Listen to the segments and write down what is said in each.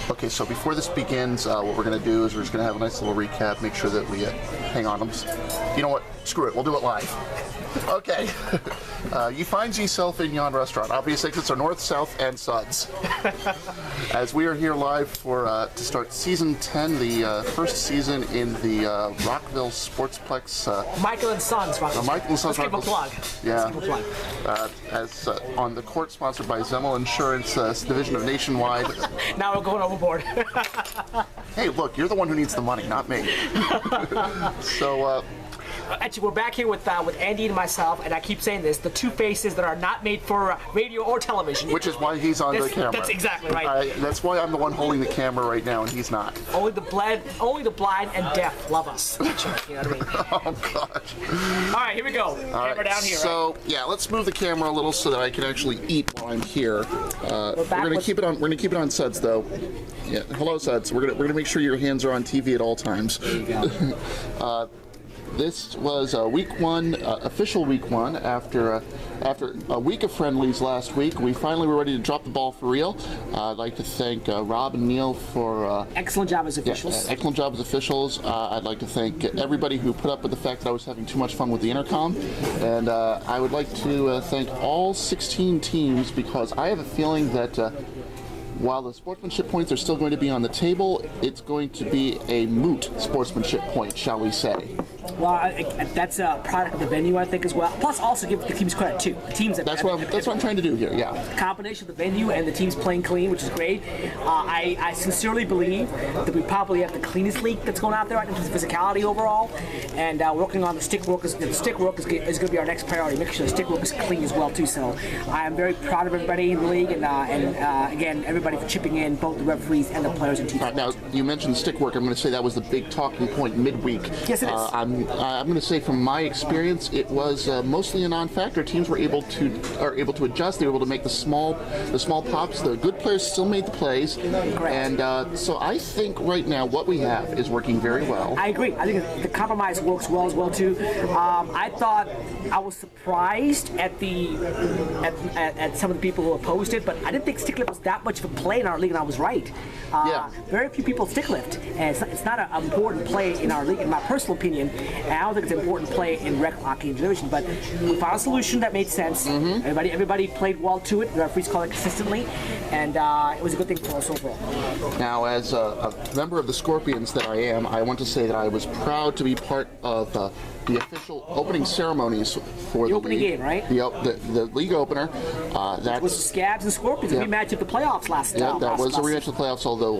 Okay, so before this begins, what we're going to do is we're just going to have a nice little recap, make sure that we hang on. You know what? Screw it. We'll do it live. Okay. You find yourself in yon restaurant. Obvious exits are north, south, and suds. As we are here live for to start season 10, the first season in the Rockville Sportsplex. Michael and Sons. Michael and Sons. Let's give him a plug. Yeah. Let's give him a plug. As on the court, sponsored by Zemmel Insurance, division of Nationwide. Now we're going overboard. Hey, look, you're the one who needs the money, not me. So. Actually, we're back here with Andy and myself, and I keep saying this, the two faces that are not made for radio or television. Which is why he's on the camera. That's exactly right. That's why I'm the one holding the camera right now, and he's not. Only the blind and deaf love us. You know what I mean? Oh, gosh. All right, here we go. Camera down here. So, yeah, let's move the camera a little so that I can actually eat while I'm here. We're gonna keep it on. We're gonna keep it on Suds, though. Yeah. Hello, Suds. We're gonna make sure your hands are on TV at all times. There you go. This was week one, official week one. After a week of friendlies last week, we finally were ready to drop the ball for real. I'd like to thank Rob and Neil for excellent job as officials. Yeah, excellent job as officials. I'd like to thank everybody who put up with the fact that I was having too much fun with the intercom, and I would like to thank all 16 teams, because I have a feeling that. While the sportsmanship points are still going to be on the table, it's going to be a moot sportsmanship point, shall we say. Well, that's a product of the venue, I think, as well. Plus, also give the teams credit, too. The teams that's what I'm trying to do here, yeah. The combination of the venue and the teams playing clean, which is great. I sincerely believe that we probably have the cleanest league that's going out there in terms of physicality overall. And working on the stick work is going to be our next priority. Make sure the stick work is clean as well, too. So I am very proud of everybody in the league, and again, everybody for chipping in, both the referees and the players and teams. Right, now, you mentioned stick work. I'm going to say that was the big talking point midweek. Yes, it is. I'm going to say from my experience, it was mostly a non-factor. Teams were able to adjust. They were able to make the small pops. The good players still made the plays. Correct. And so I think right now what we have is working very well. I agree. I think the compromise works well as well too. I thought I was surprised at some of the people who opposed it, but I didn't think stick lift was that much of a play in our league, and I was right. Yeah. Very few people stick lift, and it's not an important play in our league, in my personal opinion. And I don't think it's an important play in rec hockey division, but we found a solution that made sense. Mm-hmm. Everybody played well to it. The referees called it consistently, and it was a good thing for us overall. Now, as a member of the Scorpions that I am, I want to say that I was proud to be part of the official opening ceremonies for the opening league. Game, right? The league opener. That was Scabs and Scorpions. Yeah. A rematch of the playoffs last. Yeah, that was a rematch of the playoffs. Although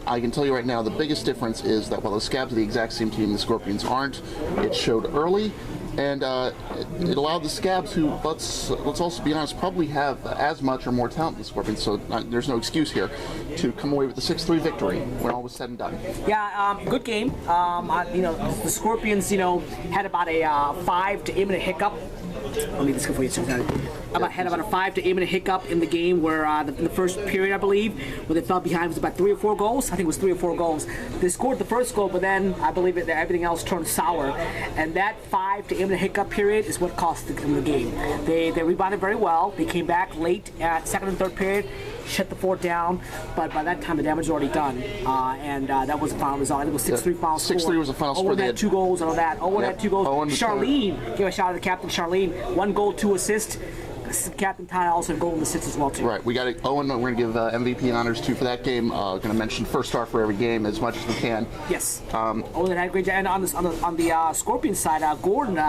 I can tell you right now, the biggest difference is that while the Scabs are the exact same team, the Scorpions aren't. It showed early. And it allowed the Scabs, who, let's also be honest, probably have as much or more talent than the Scorpions, so there's no excuse here, to come away with a 6-3 victory when all was said and done. Yeah, good game. The Scorpions, had about a 5 to 8 minute hiccup. Let me just go for you. Had about a 5 to 8 minute hiccup in the game where in the first period, I believe, where they fell behind, was about 3 or 4 goals. I think it was 3 or 4 goals. They scored the first goal, but then I believe that everything else turned sour. And that 5 to 8 minute hiccup period is what cost them the game. They rebounded very well. They came back late at second and third period, shut the fort down, but by that time the damage was already done, and that was the final result. It was 6-3 final score. 6-3 was the final score. Owen had 2 goals out of that. Owen had 2 goals. Charlene, give a shout out to Captain Charlene. 1 goal, 2 assists. Captain Ty also had goal and assists as well too. Right, we got it. Owen, we're going to give MVP and honors too for that game. Going to mention first star for every game as much as we can. Yes. Owen had a great job. And on the Scorpion side, Gordon, the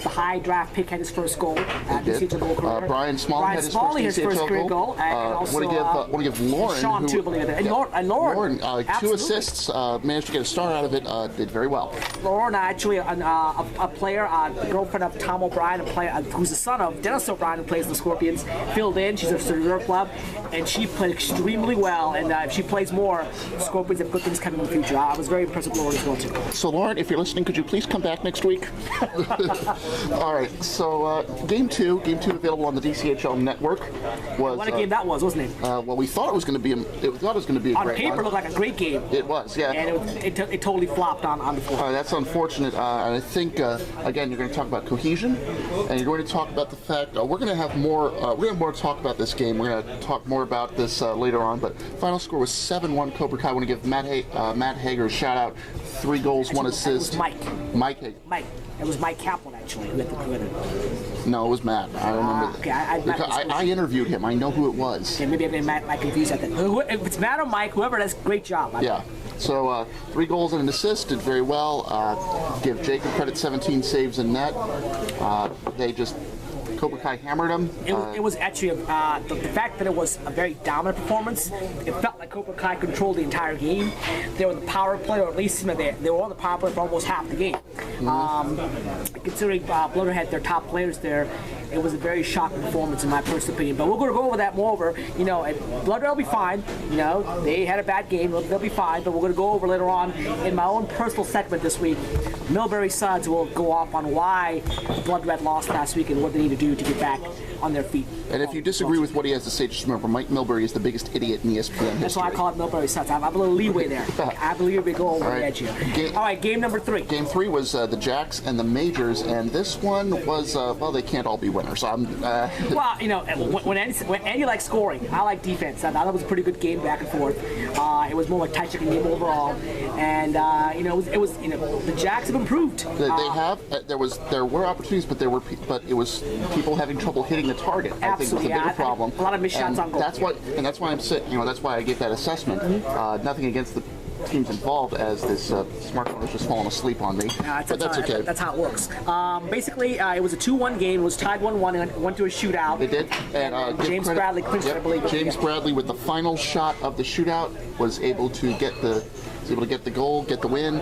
high draft pick, had his first goal. DCHL goal career. Brian Smalley had his first career goal. Want to give Lauren, Sean too, believe it. And Lauren, 2 assists, managed to get a star out of it. Did very well. Lauren, actually, a player, the girlfriend of Tom O'Brien, who's the son of Dennis O'Brien, who plays the Scorpions, filled in. She's a reserve club, and she played extremely well. And if she plays more, Scorpions have good things coming in the future. I was very impressed with Lauren as well too. So, Lauren, if you're listening, could you please come back next week? All right. So, game two available on the DCHL network. What a game that was, wasn't it? Well, we thought it was going to be a great one. On paper, it looked like a great game. It was, yeah. And it totally flopped on the floor. That's unfortunate. And I think again, you're going to talk about cohesion, and you're going to talk about the fact we're going to have more. We're gonna have more to talk about this game. We're gonna talk more about this later on. But final score was 7-1 Cobra Kai. I want to give Matt Hager a shout out. 3 goals, 1 assist. It was Mike. Mike Hager. Mike. It was Mike Kaplan actually. Who had the No, it was Matt. I remember. Okay, I interviewed him. I know who it was. Okay, maybe I might confuse that. If it's Matt or Mike, whoever, that's great job. Yeah. So 3 goals and an assist, did very well. Give Jacob credit, 17 saves in net. They just Cobra Kai hammered them. It was actually the fact that it was a very dominant performance. It felt like Cobra Kai controlled the entire game. They were the power play, or at least they were on the power play for almost half the game. Considering Bloodred had their top players there, it was a very shocking performance in my personal opinion. But we're going to go over that more over. Bloodred will be fine. They had a bad game. They'll be fine. But we're going to go over later on in my own personal segment this week. Millbury Suds will go off on why Blood Red lost last week and what they need to do to get back on their feet. And if you disagree with what he has to say, just remember, Mike Millbury is the biggest idiot in ESPN history. That's why I call it Millbury Suds. I have a little leeway there. I believe we go over the edge here. All right, game number 3. Game 3 was the Jacks and the Majors, and this one was, they can't all be winners. Well, when Andy likes scoring, I like defense. I thought it was a pretty good game back and forth. It was more like a tight-checking game overall, and it was the Jacks have improved. They have. There were opportunities, but it was people having trouble hitting the target. Absolutely, I think was the bigger problem. A lot of missed shots on goal. That's why I'm saying. That's why I gave that assessment. Nothing against the teams involved, as this smartphone was just falling asleep on me. But that's okay. That's how it works. Basically, it was a 2-1 game. It was tied 1-1 and went to a shootout. It did. And James Bradley clinched it, I believe. James Bradley, with the final shot of the shootout, was able to get the goal, get the win.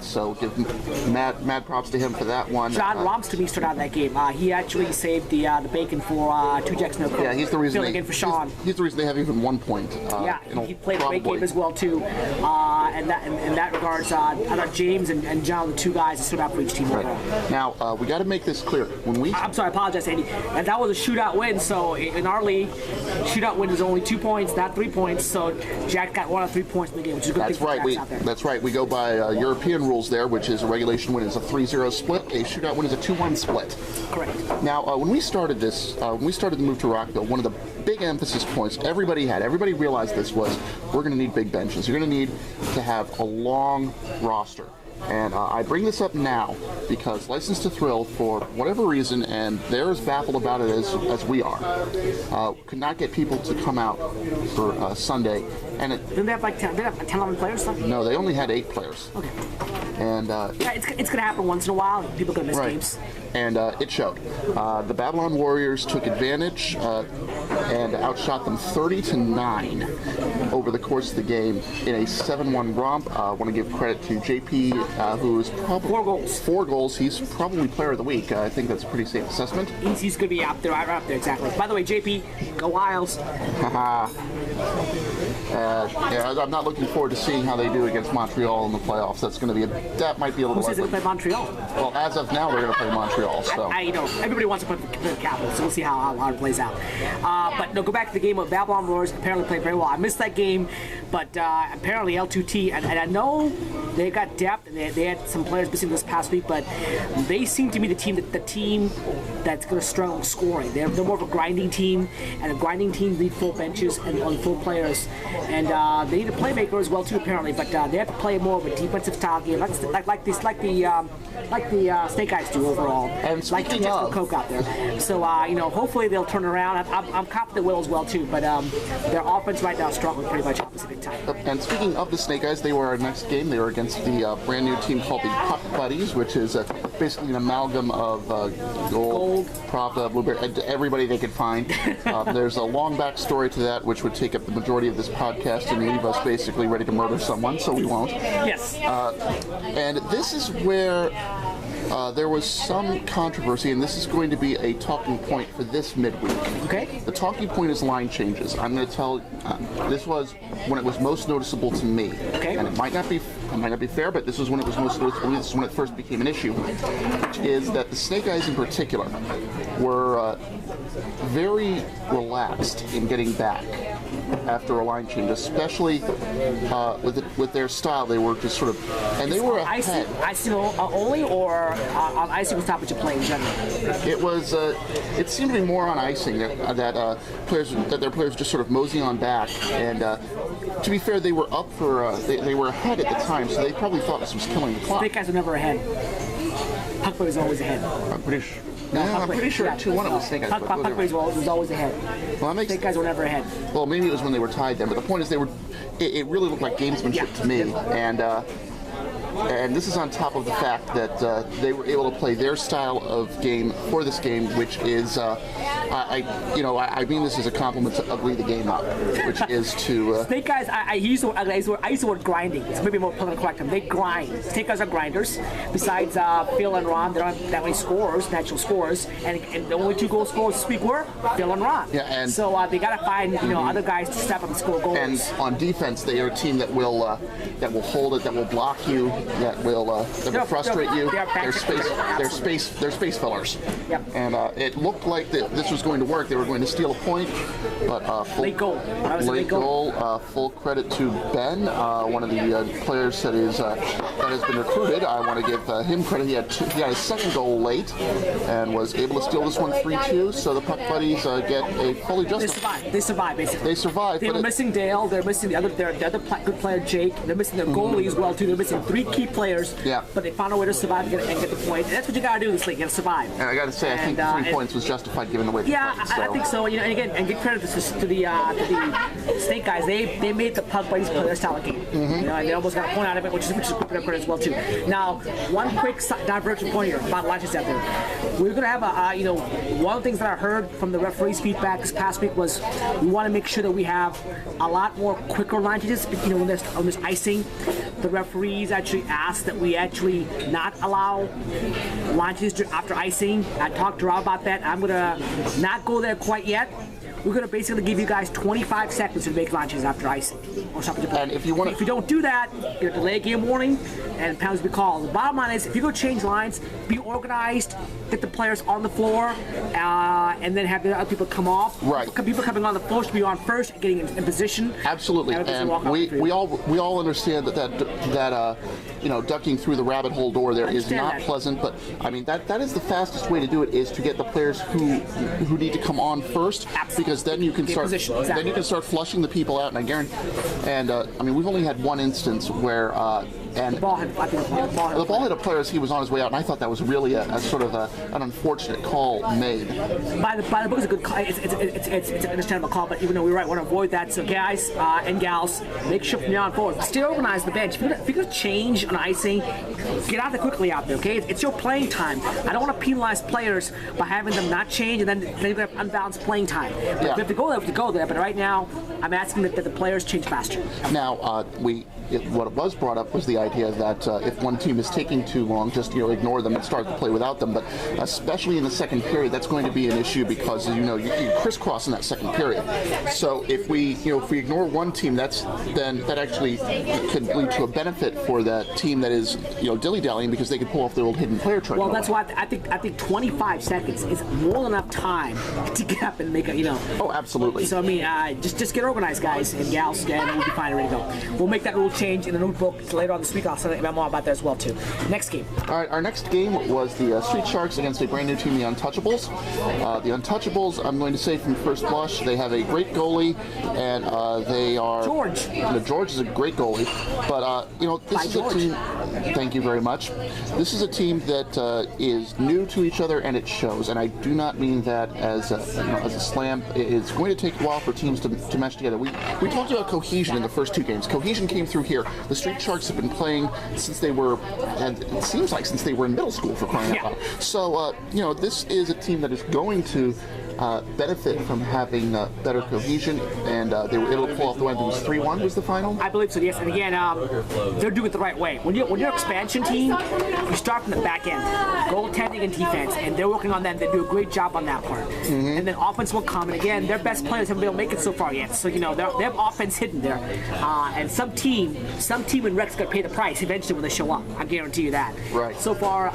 So give mad props to him for that one. John Romps to me started out in that game. He actually saved the bacon for 2 Jacks no. Yeah, he's the reason. Filling in for Sean. He's the reason they have even 1 point. He played a great game as well too. In that regards, I thought James and John, the 2 guys that stood out for each team. Right. Now we got to make this clear. I'm sorry, I apologize, Andy. And that was a shootout win. So in our league, shootout win is only 2 points, not 3 points. So Jack got 1 of 3 points in the game, which is a good thing for Jacks out there. That's right. We go by European rules there, which is a regulation win is a 3-0 split, a shootout win is a 2-1 split. Correct. Now, when we started the move to Rockville, one of the big emphasis points everybody realized this was, we're going to need big benches. You're going to need to have a long roster. And I bring this up now because License to Thrill, for whatever reason, and they're as baffled about it as we are, could not get people to come out for Sunday. And didn't they have like 10, 11 players? No, they only had 8 players. Okay. And it's going to happen once in a while. People are going to miss games. And it showed. The Babylon Warriors took advantage and outshot them 30-9 over the course of the game in a 7-1 romp. I want to give credit to JP, who is probably 4 goals. 4 goals. He's probably Player of the Week. I think that's a pretty safe assessment. He's going to be out there, right up there, exactly. By the way, JP, go Isles. I'm not looking forward to seeing how they do against Montreal in the playoffs. That might be a little. Who says they play Montreal? Well, as of now, they're going to play Montreal. So everybody wants to play the Capitals, so we'll see how it plays out. But no, go back to the game of Babylon Roars. Apparently played very well. I missed that game, but apparently L2T, and I know they got depth, and they had some players missing this past week, but they seem to be the team that's going to struggle scoring. They're more of a grinding team, and a grinding team need full benches and full players, and they need a playmaker as well too, apparently. But they have to play more of a defensive style game, like the Snake Eyes do overall. And like the Coke out there. So hopefully they'll turn around. I'm confident will as well too. But their offense right now is struggling pretty much opposite big time. And speaking of the Snake Eyes, they were our next game. They were against the brand new team called the Puck Buddies, which is basically an amalgam of gold, Pravda, Blueberry, everybody they could find. There's a long backstory to that, which would take up the majority of this podcast and leave us basically ready to murder someone, so we won't. Yes. And this is where there was some controversy, and this is going to be a talking point for this midweek. Okay. The talking point is line changes. I'm going to tell this was when it was most noticeable to me. Okay. And it might not be it might not be fair, but this was when it was most noticeable. This is when it first became an issue, which is that the Snake Eyes in particular were very relaxed in getting back after a line change, especially with their style. They were just sort of, and they were ahead. Icing only, or on icing was top of your play in general? It was. It seemed to be more on icing that their players just sort of moseying on back. And to be fair, they were up for. They were ahead at the time, so they probably thought this was killing the clock. Snake Eyes were never ahead. Puck Boy was always ahead. I'm pretty sure. Yeah, I'm pretty sure 2-1 it was Snake Eyes. Puck Boy was always ahead. Well, Snake Eyes were never ahead. Well, maybe it was when they were tied then, but the point is they were. It really looked like gamesmanship to me, and this is on top of the fact that they were able to play their style of game for this game, which is, I mean this as a compliment to ugly the game up, which is to... Snake Eyes, I use the word grinding. It's maybe more politically correct. They grind. Snake Eyes are grinders. Besides Phil and Ron, they don't have that many scores, natural scores, and the only 2 goal scorers this week were Phil and Ron. Yeah, and so they got to find other guys to step up and score goals. And on defense, they are a team that will hold it, that will block you, that will frustrate you. They're space fillers. Yep. And it looked like that this was going to work. They were going to steal a point, but late goal. Late goal. Full credit to Ben, one of the players that has been recruited. I want to give him credit. He had his second goal late and was able to steal this one 3-2. So the Puck Buddies get a fully justified. They survived basically. They survived. They were missing Dale. They're missing the other good player Jake. They're missing their goalie as well too. They're missing 3 key players. Yeah. But they found a way to survive and get the point. And that's what you got to do this league. You got to survive. And I got to say, I think 3 points was justified given the way they played. I think so. And again, and give credit to the Snake Guys. They made the Puck Buddies play their style of game. And they almost got a point out of it, which is good credit as well too. Now, one quick divergent point here about lunches out there. We're gonna have one of the things that I heard from the referees' feedback this past week was we want to make sure that we have a lot more quicker lunches. When there's icing, the referees actually asked that we actually not allow lunches after icing. I talked to Rob about that. I'm gonna not go there quite yet. We're going to basically give you guys 25 seconds to make launches after icing or something. And if you don't do that, you're delay game warning and penalties be called. The bottom line is, if you go change lines, be organized, get the players on the floor, and then have the other people come off. Right. People coming on the floor should be on first, getting in position. Absolutely. And we all understand that ducking through the rabbit hole door there is not pleasant. But I mean that is the fastest way to do it, is to get the players who need to come on first. Absolutely. Because then you can start flushing the people out, and I guarantee. And I mean, we've only had one instance where the ball hit a player as he was on his way out, and I thought that was really a sort of an unfortunate call made. By the book, it's a good call. It's an understandable call, but even though we're right, we want to avoid that. So guys and gals, make sure from now on forward, stay organized the bench. If you're going to change on icing, get out there quickly out there, okay? It's your playing time. I don't want to penalize players by having them not change, and then you're going to have unbalanced playing time. But if you have to go there, we have to go there. But right now, I'm asking that the players change faster. Now, what was brought up was the idea that if one team is taking too long, just ignore them and start to play without them. But especially in the second period, that's going to be an issue because you crisscross in that second period. So if we ignore one team, that actually could lead to a benefit for that team that is dilly-dallying, because they could pull off their old hidden player trick. Well, that's why I think 25 seconds is more than enough time to get up and make a Oh, absolutely. So I mean, just get organized, guys and gals, and we'll be fine, ready to go. We'll make that rule change in the notebook later on this week. I'll send a memo about that as well too. Next game. All right, our next game was the Street Sharks against a brand new team, the Untouchables. The Untouchables, I'm going to say from first blush, they have a great goalie, and they are George. George is a great goalie, but this is a team. Thank you very much. This is a team that is new to each other, and it shows. And I do not mean that as a slam. It's going to take a while for teams to mesh together. We talked about cohesion in the first 2 games. Cohesion came through here. The Street Sharks have been playing since they were, and it seems like since they were in middle school, for crying out loud. So this is a team that is going to benefit from having better cohesion, and they were able to pull off the win. It was 3-1 was the final? I believe so, yes. And again, they're doing it the right way. When you're an expansion team, you start from the back end, goaltending and defense, and they're working on that. They do a great job on that part. And then offense will come, and again, their best players haven't been able to make it so far yet. So, they have offense hidden there. And some team some team in Rec's gonna pay the price eventually when they show up. I guarantee you that. Right. So far,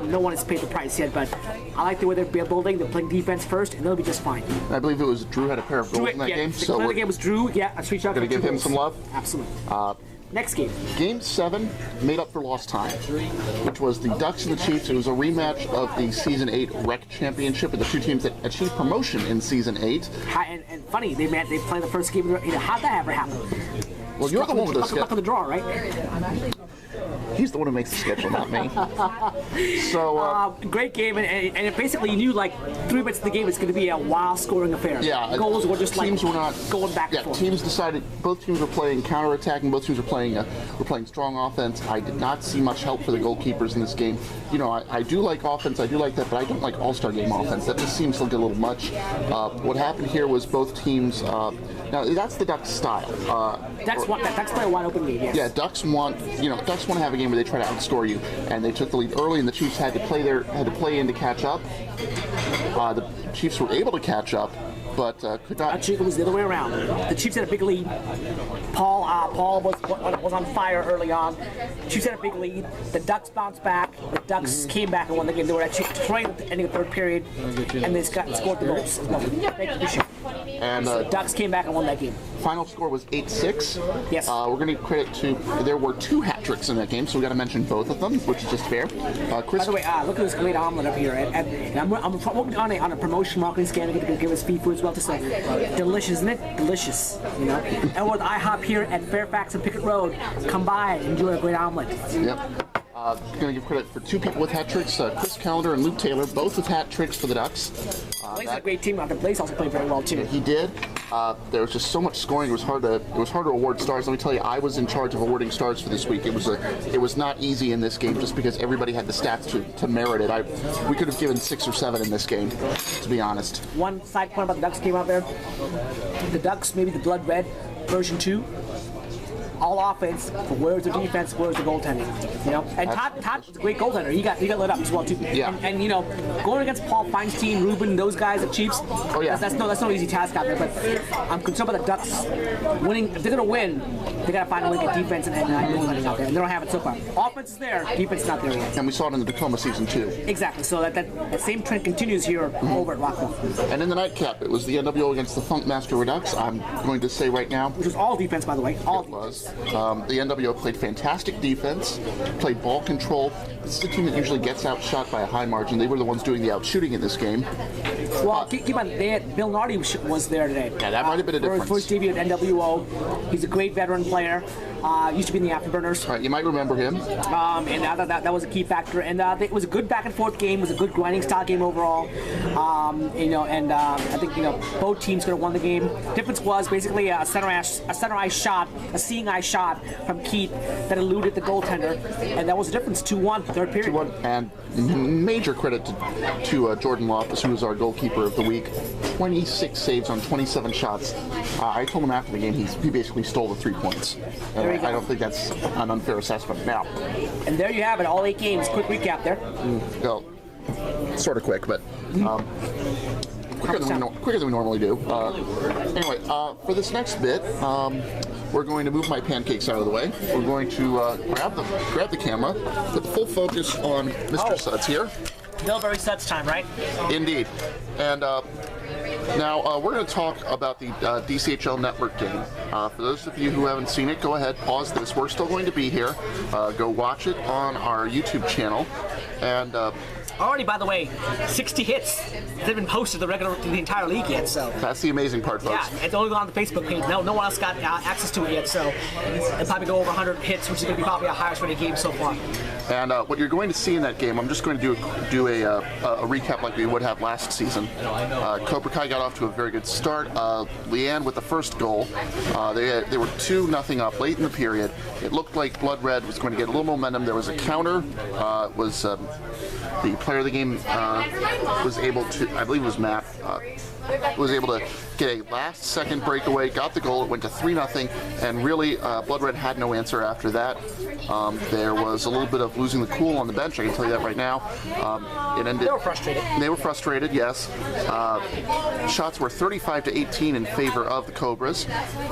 no one has paid the price yet, but I like the way they're building. They're playing defense first, and they'll be just fine. I believe it was Drew had a pair of goals in that game. So the game was Drew. Yeah, a sweet shot. Gonna give him some love. Absolutely. Next game. Game 7 made up for lost time, which was the Ducks and the Chiefs. It was a rematch of the Season 8 Rec Championship of the two teams that achieved promotion in Season 8. And funny, they played the first game. How'd that ever happen? Well, you're the one with the schedule. Luck of the draw, right? He's the one who makes the schedule, not me. So great game, and it basically knew like 3 minutes of the game it's going to be a wild scoring affair. Yeah, goals were just teams like were not going back yeah, and forth. teams decided both teams were playing counterattacking. Both teams were playing strong offense. I did not see much help for the goalkeepers in this game. You know, I do like offense. I do like that, but I don't like all-star game offense. That just seems like a little much. What happened here was both teams. Now that's the Ducks style. Ducks play a wide open game. Yes. Yeah, Ducks want to have a game where they try to outscore you, and they took the lead early, and the Chiefs had to play in to catch up. The Chiefs were able to catch up, but could not. Actually, it was the other way around. The Chiefs had a big lead. Paul was on fire early on. Chiefs had a big lead. The Ducks bounced back. The Ducks came back and won the game. They were actually trying at the ending of the third period, and they scored the goals. And So the Ducks came back and won that game. Final score was 8-6. Yes. We're going to credit to there were 2 hat tricks in that game, so we got to mention both of them, which is just fair. Chris. By the way, look at this great omelet up here, and I'm working on a promotion marketing scanner to give us free food as well. Just like delicious, isn't it? Delicious, you know. And with IHOP here at Fairfax and Pickett Road, come by and enjoy a great omelet. Yep. Going to give credit for 2 people with hat tricks, Chris Callender and Luke Taylor, both with hat tricks for the Ducks. Blaze is a great team. Blaze also played very well too. He did. There was just so much scoring. It was hard to award stars. Let me tell you, I was in charge of awarding stars for this week. It was not easy in this game just because everybody had the stats to merit it. We could have given 6 or 7 in this game, to be honest. One side point about the Ducks came out there. The Ducks, maybe the Blood Red version 2. All offense, but where's the defense? Where's the goaltending? You know, and Todd was a great goaltender. He got lit up as well too. Yeah. And you know, going against Paul Feinstein, Ruben, those guys at Chiefs. Oh yeah. That's no easy task out there. But I'm concerned about the Ducks winning. If they're gonna win, they gotta find a way to get defense and goaltending out there. And they don't have it so far. Offense is there, defense is not there yet. And we saw it in the Tacoma season too. Exactly. So that same trend continues here over at Rockville. And in the nightcap, it was the NWO against the Funkmaster Redux. I'm going to say right now, Which was all defense, by the way. All it was. The NWO played fantastic defense, played ball control. This is a team that usually gets outshot by a high margin. They were the ones doing the outshooting in this game. Well, keep in mind, Bill Nardi was there today. Yeah, that might have been a difference. First debut at NWO. He's a great veteran player. Used to be in the Afterburners. Right, you might remember him. And I thought that was a key factor. And it was a good back and forth game. It was a good grinding style game overall. I think both teams could have won the game. Difference was basically a center ice shot, a seeing eye shot from Keith that eluded the goaltender, and that was the difference. 2-1, third period. 2-1, and major credit to Jordan Loftus, who was our goalkeeper of the week. 26 saves on 27 shots. I told him after the game he basically stole the 3 points. I don't think that's an unfair assessment. Now, and there you have it, all 8 games. Quick recap there. Well, sort of quick, but quicker than we normally do. Anyway, for this next bit, we're going to move my pancakes out of the way. We're going to grab the camera, put the full focus on Mr. Suds here. Millbury Suds time, right? Indeed. And now we're going to talk about the DCHL Network game. For those of you who haven't seen it, go ahead, pause this. We're still going to be here. Go watch it on our YouTube channel. And already, by the way, 60 hits. They've been posted to the entire league yet, so. That's the amazing part, folks. Yeah, it's only on the Facebook page. No one else got access to it yet, so it'll probably go over 100 hits, which is going to be probably our highest rated game so far. And what you're going to see in that game, I'm just going to do a recap like we would have last season. Cobra Kai got off to a very good start. Leanne with the first goal. They were 2-0 up late in the period. It looked like Blood Red was going to get a little momentum. There was a counter. The player of the game was able to, I believe it was Matt, was able to get a last-second breakaway, got the goal. It went to 3-0, and really, Blood Red had no answer after that. There was a little bit of losing the cool on the bench, I can tell you that right now. It ended. They were frustrated. They were frustrated, yes. shots were 35-18 in favor of the Cobras,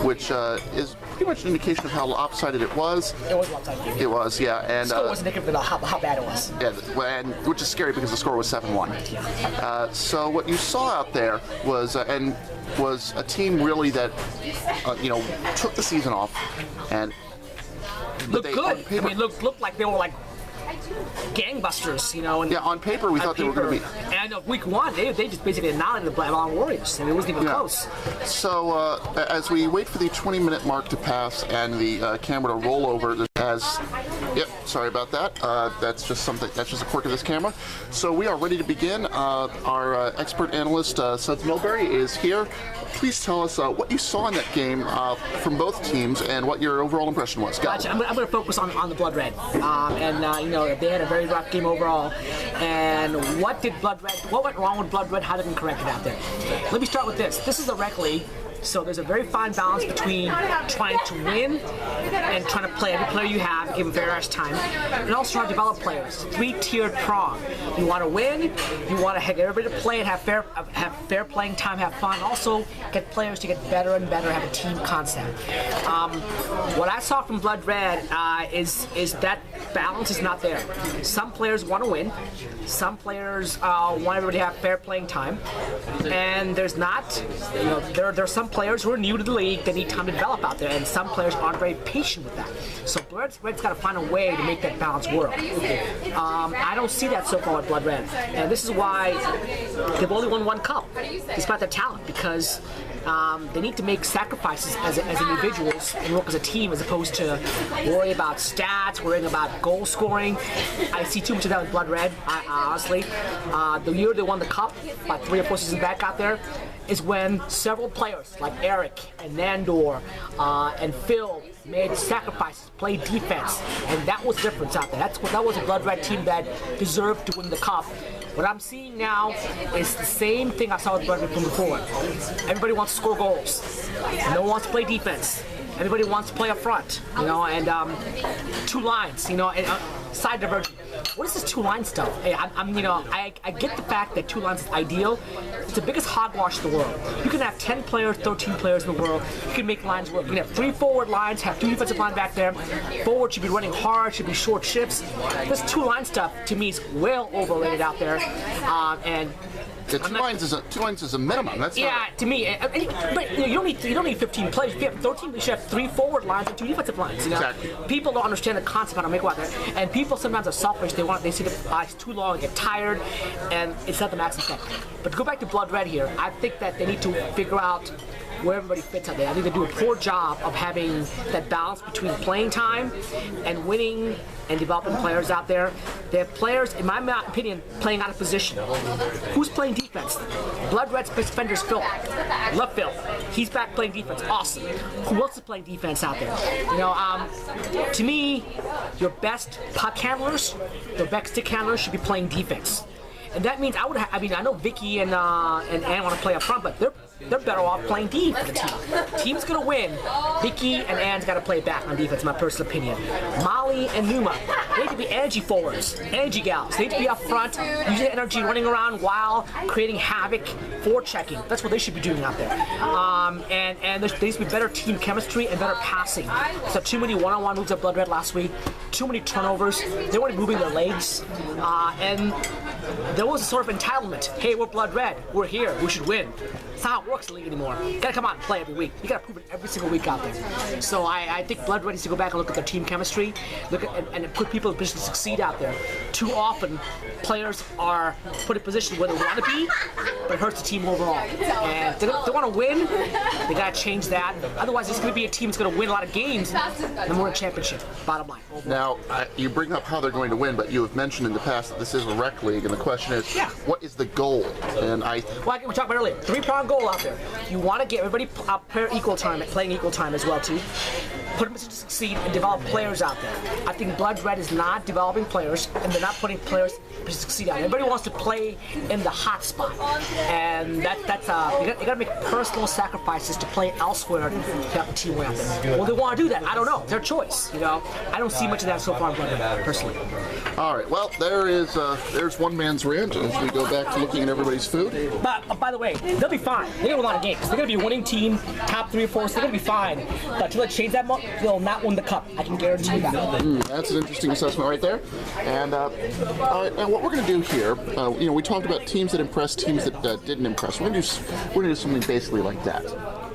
which is pretty much an indication of how lopsided it was. It was lopsided. It was, yeah. And the score was indicative of how bad it was. Yeah, and which is scary because the score was 7-1. So what you saw out there was a team really that took the season off and looked good. I mean, looked like they were like gangbusters, And yeah, on paper we thought they were going to be. And week one, they just basically annihilated the Blonde Warriors, and it wasn't even close. So as we wait for the 20-minute mark to pass and the camera to roll over, yep, sorry about that. That's just a quirk of this camera. So we are ready to begin. Our expert analyst, Seth Milbury, is here. Please tell us what you saw in that game from both teams and what your overall impression was. Gotcha. I'm going to focus on the Blood Red, they had a very rough game overall. And what went wrong with Blood Red? How did it correct it out there? Let me start with this. This is a rec league. So there's a very fine balance between trying to win and trying to play every player you have, give them fair time, and also trying to develop players. Three-tiered prong. You want to win, you want to get everybody to play and have fair playing time, have fun. Also get players to get better and better, have a team concept. What I saw from Blood Red is that balance is not there. Some players want to win, some players want everybody to have fair playing time, and there's not. There are some players who are new to the league that need time to develop out there, and some players aren't very patient with that. So Red's got to find a way to make that balance work. I don't see that so far with Blood Red, and this is why they've only won one cup, despite their talent, because they need to make sacrifices as individuals and work as a team, as opposed to worry about stats, worrying about goal scoring. I see too much of that with Blood Red, honestly. The year they won the cup, about 3 or 4 seasons back out there, is when several players like Eric and Nandor and Phil made sacrifices, played defense, and that was the difference out there. That was a Blood Red team that deserved to win the cup. What I'm seeing now is the same thing I saw with Blood Red from before. Everybody wants to score goals. No one wants to play defense. Everybody wants to play up front, and two lines, and side diversion. What is this two-line stuff? Hey, I get the fact that 2 lines is ideal. It's the biggest hogwash in the world. You can have 10 players, 13 players in the world. You can make lines work. You can have 3 forward lines, have 2 defensive line back there. Forward should be running hard, should be short shifts. This 2-line stuff, to me, is well overrated out there. Yeah, two lines is a minimum. That's to me. But you don't need 15 players. If you have 13, you should have 3 forward lines and 2 defensive lines. Exactly. People don't understand the concept of how to make it out there, and people sometimes are selfish. They see the ice too long, get tired, and it's not the max effect. But to go back to Blood Red here, I think that they need to figure out where everybody fits out there. I think they do a poor job of having that balance between playing time and winning and developing players out there. They have players, in my opinion, playing out of position. Who's playing defense? Blood Red's best defender is Phil. Love Phil. He's back playing defense. Awesome. Who else is playing defense out there? To me, your best puck handlers, your best stick handlers should be playing defense. And that means I know Vicky and Ann want to play up front, but they're better off playing D for the team. Team's gonna win. Vicky and Ann's got to play back on defense, in my personal opinion. Molly and Numa, they need to be energy forwards, energy gals. They need to be up front, using energy, running around while creating havoc, forechecking. That's what they should be doing out there. And there needs to be better team chemistry and better passing. So too many one-on-one moves at Blood Red last week. Too many turnovers. They weren't moving their legs, and there was a sort of entitlement. Hey, we're Blood Red. We're here. We should win. That's not how it works in the league anymore. You gotta come out and play every week. You gotta prove it every single week out there. So I think Blood Red needs to go back and look at their team chemistry, look at and put people in position to succeed out there. Too often, players are put in position where they want to be, but it hurts the team overall. And if they want to win, they gotta change that. Otherwise, it's gonna be a team that's gonna win a lot of games and win a championship. Bottom line. Now, you bring up how they're going to win, but you have mentioned in the past that this is a rec league, and the question is, what is the goal? And like we talked about earlier, 3-prong goal out there. You want to get everybody playing equal time as well too. put them to succeed and develop players out there. I think Blood Red is not developing players, and they're not putting players to succeed out. Everybody wants to play in the hot spot, and that's you got to make personal sacrifices to play elsewhere to have the team win out there. Well, they want to do that. I don't know. It's their choice. I don't see much of that so far in Blood Red, personally. All right. Well, there's one man's rant as we go back to looking at everybody's food. But by the way, they'll be fine. They got a lot of games. They're gonna be a winning team, top 3 or 4. So they're gonna be fine. But to let change that month, they'll not win the cup. I can guarantee you that. That's an interesting assessment right there. And all right, now what we're going to do here, we talked about teams that impressed, teams that didn't impress. We're going to do something basically like that.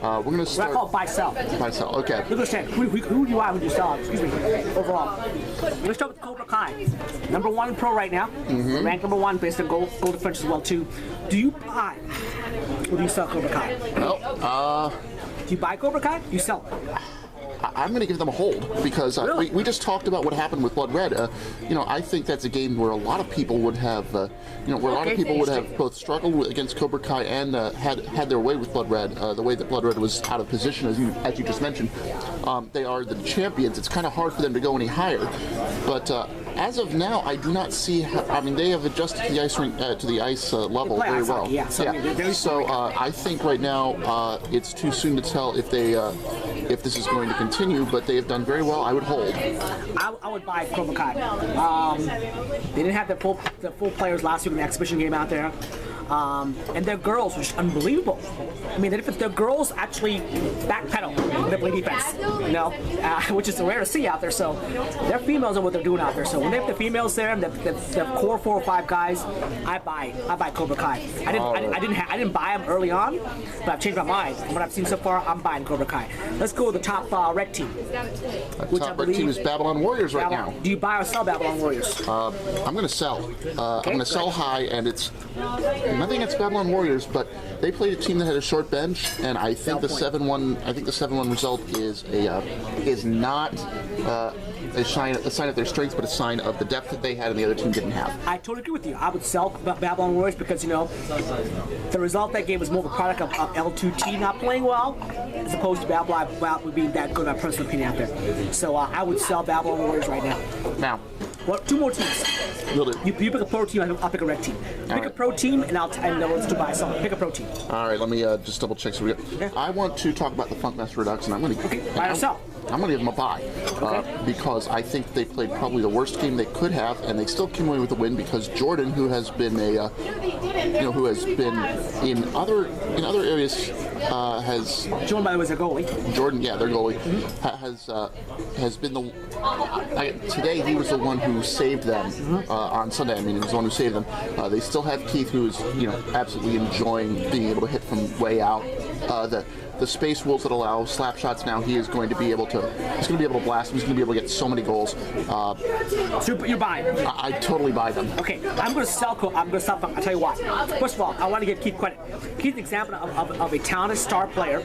We're going to start. I call it buy-sell. Buy-sell. Okay. Look understand. Who do you buy? Who do you sell? Excuse me. Overall, let's start with Cobra Kai. Number 1 in pro right now. Ranked number 1 based on goal difference as well too. Do you buy or do you sell Cobra Kai? Well, do you buy Cobra Kai? Do you sell it? I'm going to give them a hold because Really? we just talked about what happened with Blood Red. I think that's a game where a lot of people would have, a lot of people would have both struggled against Cobra Kai and had their way with Blood Red. The way that Blood Red was out of position, as you just mentioned, they are the champions. It's kind of hard for them to go any higher, but. As of now, I do not see. They have adjusted to the ice rink to the ice level very well. Hockey, yeah. So I think right now it's too soon to tell if this is going to continue. But they have done very well. I would hold. I would buy Cobra Kai. They didn't have the full players last week in the exhibition game out there. And their girls were just unbelievable. Their girls actually backpedal their play defense, which is rare to see out there. So their females know what they're doing out there. So when they have the females there and the core 4 or 5 guys, I buy Cobra Kai. I didn't buy them early on, but I've changed my mind. From what I've seen so far, I'm buying Cobra Kai. Let's go with the top red team. The top red team is Babylon Warriors right now. Do you buy or sell Babylon Warriors? I'm going to sell. I'm going to sell high, and it's. Nothing against Babylon Warriors, but they played a team that had a short bench, and I think the 7-1. I think the 7-1 result is not a sign of their strengths, but a sign of the depth that they had and the other team didn't have. I totally agree with you. I would sell Babylon Warriors because the result that game was more of a product of L2T not playing well, as opposed to Babylon being that good. My personal opinion out there. So I would sell Babylon Warriors right now. Now. Well, 2 more teams. Will do. You pick a pro team, I'll pick a red team. Pick a pro team, and let's do buy something. Pick a pro team. All right, let me just double check. I want to talk about the Funkmaster Redux, and I'm going to buy or sell. I'm going to give them a buy because I think they played probably the worst game they could have, and they still came away with a win because Jordan, who has been who has been in other areas, has Jordan, by the way, is a goalie. Jordan, yeah, their goalie has been today he was the one who saved them on Sunday. He was the one who saved them. They still have Keith, who is absolutely enjoying being able to hit from way out. The space rules that allow slap shots now, he's going to be able to blast them. He's going to be able to get so many goals. So you're buying? I totally buy them. Okay, I'm going to sell. I'll tell you why. First of all, I want to give Keith credit. Keith's an example of a talented star player.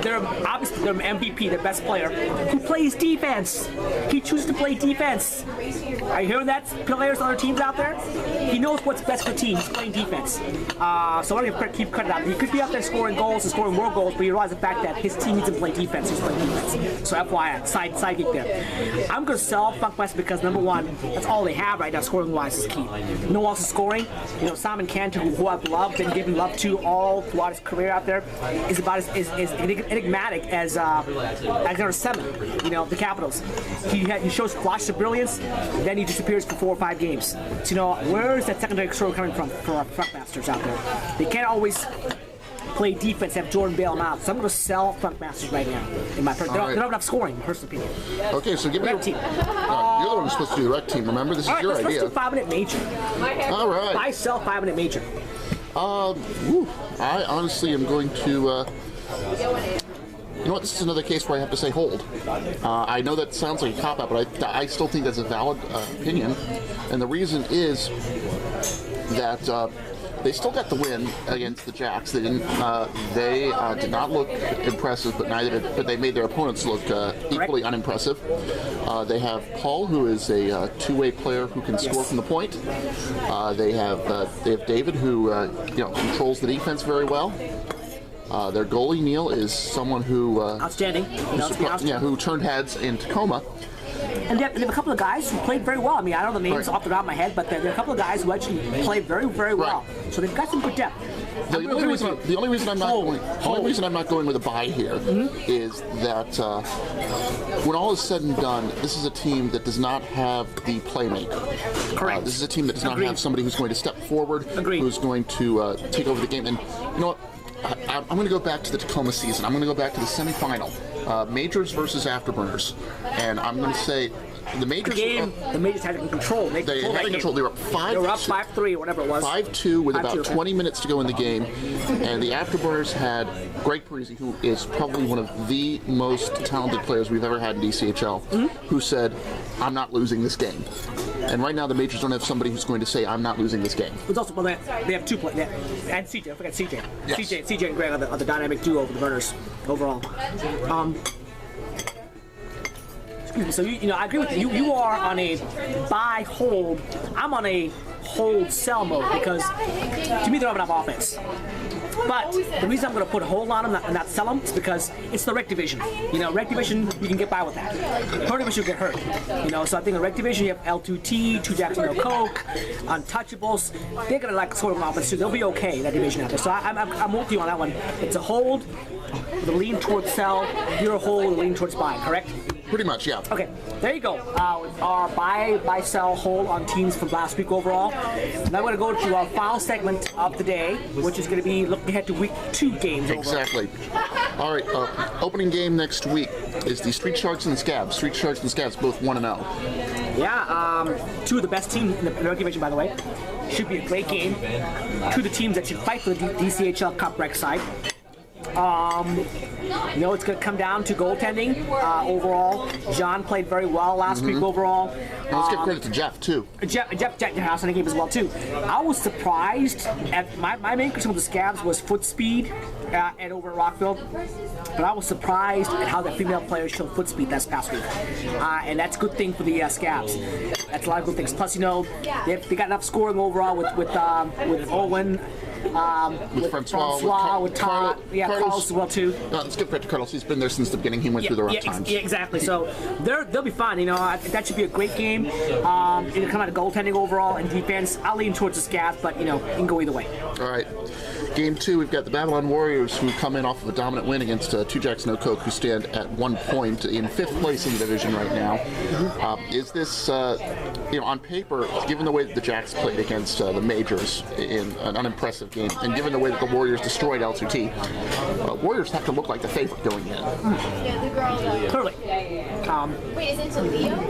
They're obviously their MVP, their best player, who plays defense. He chooses to play defense. Are you hearing that, players on other teams out there? He knows what's best for the team. He's playing defense. So I want to keep credit out. He could be out there scoring goals and scoring more goals, but you realize the fact that his team needs to play defense. He's playing defense. So FYI, side gig there. I'm going to sell Funkmaster because number 1, that's all they have right now, scoring-wise, is key. No one else is scoring. Simon Cantu, who I've loved and given love to all throughout his career out there, is about as enigmatic as number 7. The Capitals. He shows flashes of brilliance, then he disappears for 4 or 5 games. So where is that secondary scoring coming from for our Funkmasters out there? They can't always play defense, have Jordan bail them out. So I'm going to sell Funkmasters right now. In my they don't have enough scoring, in my personal opinion. Okay, so give me red team. You're the one who's supposed to do the red team. Remember, this is your idea. Let's do 5-minute major. All right. Buy, sell, 5-minute major. I honestly am going to. You know what? This is another case where I have to say hold. I know that sounds like a cop-out, but I still think that's a valid opinion. And the reason is that they still got the win against the Jacks. They didn't. They did not look impressive, but they made their opponents look equally unimpressive. They have Paul, who is a two-way player who can score from the point. They have David, who controls the defense very well. Their goalie, Neil, is someone who... Outstanding. who turned heads in Tacoma. And they have a couple of guys who played very well. I mean, I don't know the names off the top of my head, but there are a couple of guys who actually played very, very well. So they've got some good depth. The only reason I'm not going with a bye here is that when all is said and done, this is a team that does not have the playmaker. Correct. This is a team that does not have somebody who's going to step forward, who's going to take over the game. And you know what? I'm going to go back to the Tacoma season. I'm going to go back to the semifinal, Majors versus Afterburners, and I'm going to say the Majors. The Majors had it in control. They had control. They were up 5-3 or whatever it was. 5-2 with about 20 minutes to go in the game, and the Afterburners had Greg Parisi, who is probably one of the most talented players we've ever had in DCHL, who said, "I'm not losing this game." And right now, the Majors don't have somebody who's going to say, "I'm not losing this game." It's also, they have two players. And CJ, I forgot CJ. Yes. CJ and Greg are the dynamic duo for the Burners overall. Excuse me. So I agree with you. You are on a buy hold. I'm on a hold sell mode because to me they don't have enough offense. But the reason I'm going to put a hold on them and not sell them is because it's the rec division. Rec division, you can get by with that. Per division, you get hurt. So I think in rec division, you have L2T, 2 Jackson No Coke, Untouchables. They're going to like sort of an offense too. They'll be okay, that division out there. So I'm with you on that one. It's a hold with a lean towards sell. You're a hold with a lean towards buy, correct? Pretty much, yeah. Okay, there you go. Our buy, sell, hold on teams from last week overall. Now we're going to go to our final segment of the day, which is going to be looking ahead to week 2 games. Exactly. All right, opening game next week is the Street Sharks and the Scabs. Street Sharks and the Scabs both 1-0. Yeah, 2 of the best teams in the rec division, by the way. Should be a great game. 2 of the teams that should fight for the DCHL Cup rec side. It's going to come down to goaltending overall. John played very well last week overall. And let's give credit to Jeff, too. Jeff House in the game as well, too. I was surprised at my main concern with the Scabs was foot speed and over at Rockville. But I was surprised at how the female players showed foot speed this past week. And that's a good thing for the Scabs. That's a lot of good things. Plus, they got enough scoring overall with Owen. With Francois, with Todd, Carlos as well too. Let's give credit to Carlos. He's been there since the beginning. He went through the rough times. Yeah, exactly. So they'll be fine. I think that should be a great game. It'll come out of goaltending overall and defense. I'll lean towards the Scabs, but it can go either way. All right. Game 2, we've got the Babylon Warriors, who come in off of a dominant win against 2 Jackson No Coke, who stand at 1 point in 5th place in the division right now. Is this, on paper, given the way that the Jacks played against the Majors in an unimpressive game, and given the way that the Warriors destroyed L2T, Warriors have to look like the favorite going in. Clearly.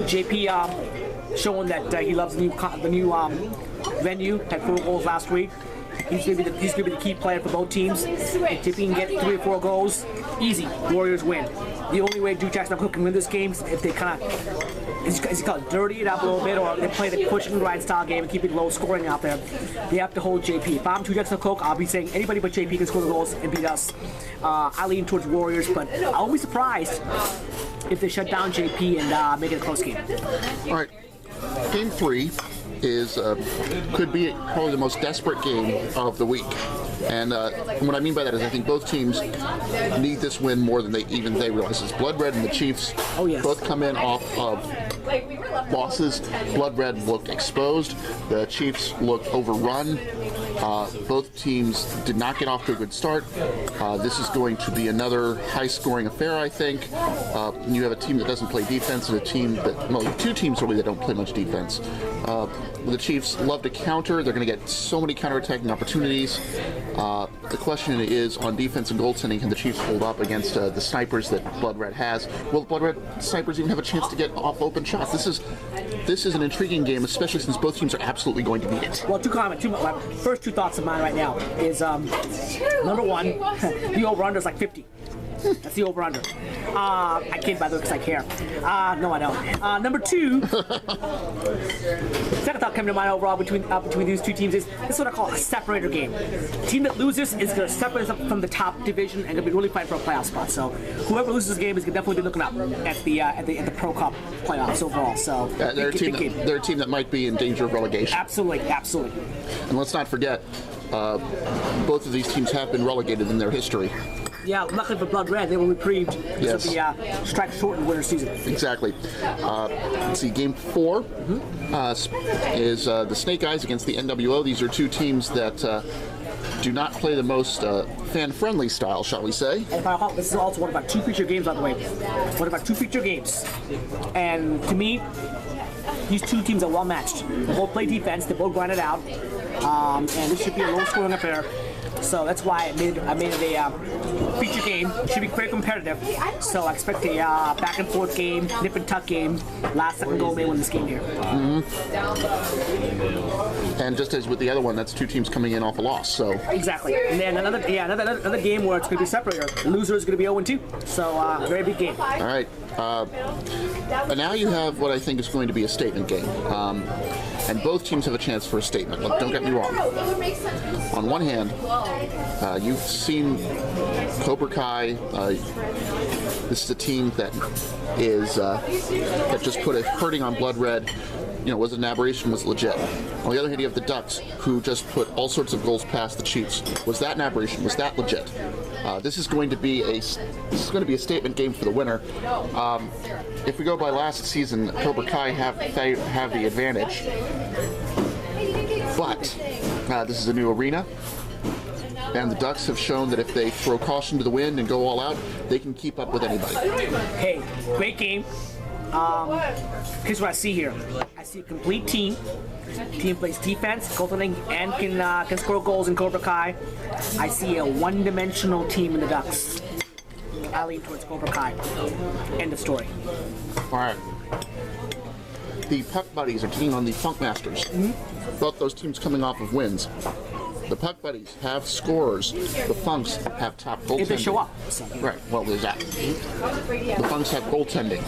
JP showing that he loves the new venue, had 4 goals last week. He's going to be the key player for both teams. If he can get 3 or 4 goals, easy. Warriors win. The only way Duke Jackson can win this game is if they kind of dirty it up a little bit, or they play the push and grind style game and keep it low scoring out there. They have to hold JP. If I'm 2 Jackson Coke, I'll be saying anybody but JP can score the goals and beat us. I lean towards Warriors, but I won't be surprised if they shut down JP and make it a close game. All right, game 3 is could be probably the most desperate game of the week. And what I mean by that is I think both teams need this win more than they realize. It's Blood Red and the Chiefs both come in off of losses. Blood Red looked exposed. The Chiefs looked overrun. Both teams did not get off to a good start. This is going to be another high-scoring affair, I think. You have a team that doesn't play defense and a team that, well, 2 teams really that don't play much defense. The Chiefs love to counter. They're going to get so many counterattacking opportunities. The question is, on defense and goaltending, can the Chiefs hold up against the snipers that Blood Red has? Will the Blood Red snipers even have a chance to get off open shots? This is an intriguing game, especially since both teams are absolutely going to need it. Well, my first 2 thoughts of mine right now is, number 1, the over-under is like 50. That's the over-under. I kid, by the way, because I care. No, I don't. Number 2, second thought coming to mind overall between these 2 teams is this is what I call a separator game. The team that loses is going to separate us from the top division and going to be really fighting for a playoff spot. So whoever loses this game is going to definitely be looking up at the Pro Cup playoffs overall. So they're a team that might be in danger of relegation. Absolutely. And let's not forget, both of these teams have been relegated in their history. Yeah, luckily for Blood Red, they were reprieved Yes. of the strike-shortened winter season. Exactly. Let's see, Game 4 is the Snake Eyes against the NWO. These are two teams that do not play the most fan-friendly style, shall we say. And if I recall, this is also one of our two feature games, by the way. One of our two feature games. And to me, these two teams are well matched. They both play defense, they both grind it out. And this should be a low-scoring affair. So that's why I made it a feature game. It should be quite competitive. So I expect a back and forth game, nip and tuck game. Last second goal may win this game here. And just as with the other one, that's two teams coming in off a loss. So Exactly. And then another game where it's going to be separated. The loser is going to be 0-2. So very big game. all right. And now you have what I think is going to be a statement game. And both teams have a chance for a statement. Look, don't get me wrong. On one hand, you've seen Cobra Kai. This is a team that is that just put a hurting on Blood Red. You know, was it an aberration? Was it legit? On the other hand, you have the Ducks, who just put all sorts of goals past the Chiefs. Was that an aberration? Was that legit? This is going to be a statement game for the winner. If we go by last season, Cobra Kai have the advantage, but this is a new arena, and the Ducks have shown that if they throw caution to the wind and go all out, they can keep up with anybody. Hey, great game. Here's what I see here. I see a complete team. Team plays defense, goaltending, and can score goals in Cobra Kai. I see a one-dimensional team in the Ducks. I lean towards Cobra Kai. End of story. All right. The Puck Buddies are taking on the Funk Masters. Both those teams coming off of wins. The Puck Buddies have scorers. The Funks have top goaltending. If they show up. So. Right, well, there's that. The Funks have goaltending.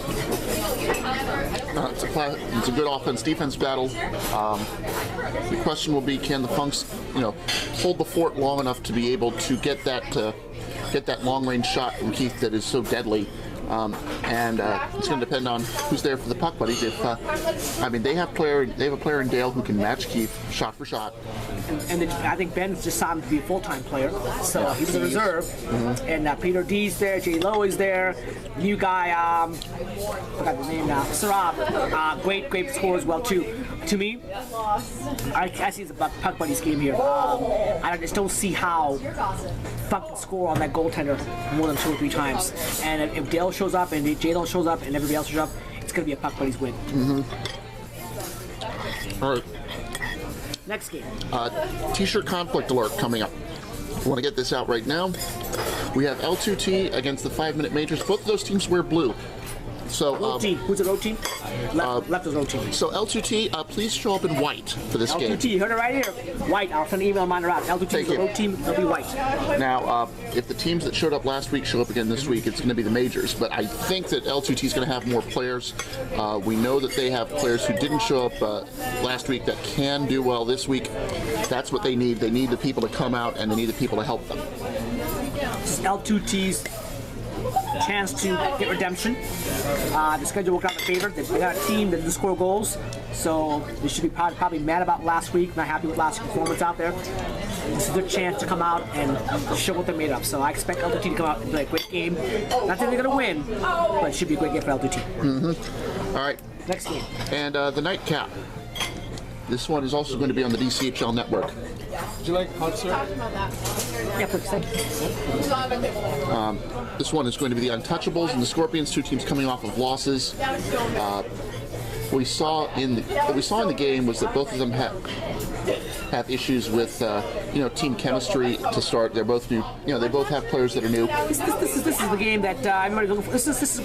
It's a good offense-defense battle. The question will be, can the Funks, hold the fort long enough to be able to get that long-range shot from Keith that is so deadly? And it's going to depend on who's there for the Puck Buddies. If they have a player in Dale who can match Keith shot for shot. And I think Ben's just signed to be a full-time player, so he's a reserve. And Peter D's there, J Lo is there, new guy, forgot the name now, Sarab, great score as well too. To me, I see it's a Puck Buddies game here. I just don't see how Funk can score on that goaltender more than 2 or 3 times. And if Dale shows up and J Lo shows up and everybody else shows up, it's going to be a Puck Buddies win. All right. Next game. T-shirt conflict alert coming up. I want to get this out right now. We have L2T against the 5-Minute Majors. Both of those teams wear blue. So, road team. Who's the road team? Left is road team. So L2T, please show up in white for this game. L2T, you heard it right here. White. I'll send an email mine around. L2T is the road team. They'll be white. Now, if the teams that showed up last week show up again this week, it's going to be the majors. But I think that L2T is going to have more players. We know that they have players who didn't show up last week that can do well this week. That's what they need. They need the people to come out, and they need the people to help them. This is L2T's chance to get redemption. The schedule worked out in favor. They got a team that didn't score goals, so they should be probably mad about last week, not happy with last week's performance out there. This is a good chance to come out and show what they're made of. So I expect L2T to come out and play a great game. Not that they're going to win, but it should be a great game for L2T. All right. Next game. And the nightcap. This one is also going to be on the DCHL network. Would you like hot syrup? Yeah, please. Thank you. This one is going to be the Untouchables and the Scorpions, two teams coming off of losses. What we saw in the game was that both of them have issues with team chemistry to start. They're both new. They both have players that are new. This is the game that everybody looking for. This is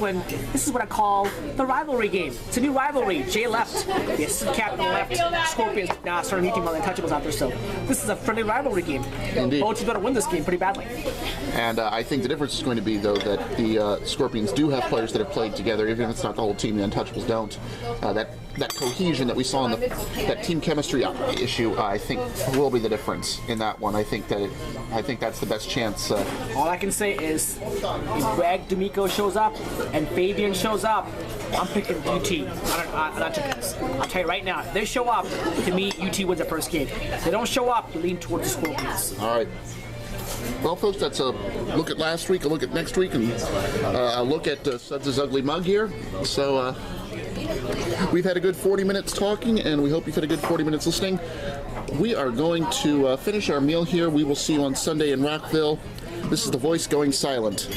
what I call the rivalry game. It's a new rivalry. Jay left. The assistant captain left. Scorpions now starting a new team on the Untouchables out there. So this is a friendly rivalry game. Indeed. Both teams better win this game pretty badly. And I think the difference is going to be, though, that the Scorpions do have players that have played together, even if it's not the whole team. The Untouchables don't. That cohesion that we saw in that team chemistry issue, I think, will be the difference in that one. I think that's the best chance. All I can say is, if Greg D'Amico shows up and Fabian shows up, I'm picking UT. Not Japanese. I'll tell you right now, if they show up, to me, UT wins the first game. If they don't show up, you lean towards the Scorpions. All right. Well, folks, that's a look at last week, a look at next week, and a look at Suds' ugly mug here. So we've had a good 40 minutes talking, and we hope you've had a good 40 minutes listening. We are going to finish our meal here. We will see you on Sunday in Rockville. This is the voice going silent.